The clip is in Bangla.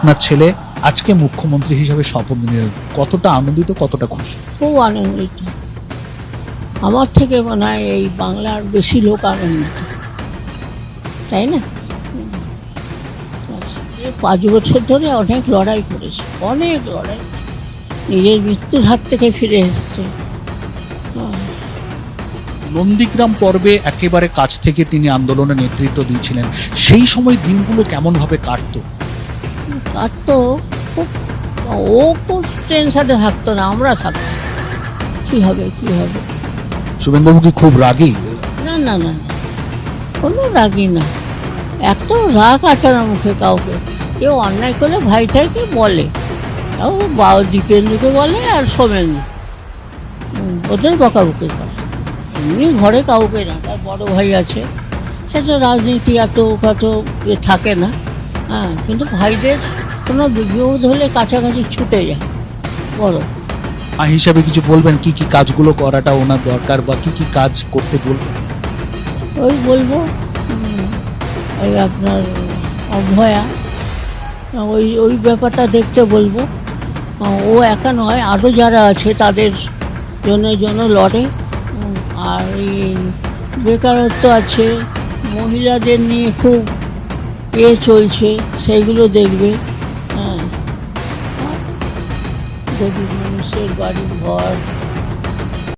আপনার ছেলে আজকে মুখ্যমন্ত্রী হিসাবে শপথ নিলেন, কতটা আনন্দিত, কতটা খুশি? খুব আনন্দিত। আমার থেকে মনে হয় এই বাংলার বেশি লোক আনন্দিত, তাই না? এ 5 বছর ধরে অনেক লড়াই করেছে, অনেক লড়াই, নিজের মৃত্যুর হাত থেকে ফিরে এসছে। নন্দীগ্রাম পর্বে একেবারে কাছ থেকে তিনি আন্দোলনে নেতৃত্ব দিয়েছিলেন, সেই সময় দিনগুলো কেমন ভাবে কাটতো? আর তো খুব, ও খুব টেনশনে থাকতো না, আমরা থাকতাম কী হবে কী হবে। শুভেন্দুবাবু কি খুব রাগী? না না না না, কোনো রাগই না, একটাও রাগ আটে না মুখে কাউকে। কেউ অন্যায় করলে ভাইটাকে বলে, তাও দীপেন্দুকে বলে আর সোমেন্দু, ওদের বকাবকি করে। এমনি ঘরে কাউকে না, তার বড় ভাই আছে, সেটা রাজনীতি এত থাকে না, হ্যাঁ, কিন্তু ভাইদের কোনো বিপদ হলে কাছাকাছি ছুটে যায় বড়। হিসাবে কিছু বলবেন, কি কি কাজগুলো করাটা ওনার দরকার বা কি কি কাজ করতে বলবেন? ওই বলবো, ওই আপনার অভয়া, ওই ওই ব্যাপারটা দেখতে বলবো। ও একা নয়, আরও যারা আছে তাদের জন্য লড়ে। আর এই বেকারত্ব আছে, মহিলাদের নিয়ে খুব চলছে, সেইগুলো দেখবে। হ্যাঁ, গরিব মানুষের বাড়ি ঘর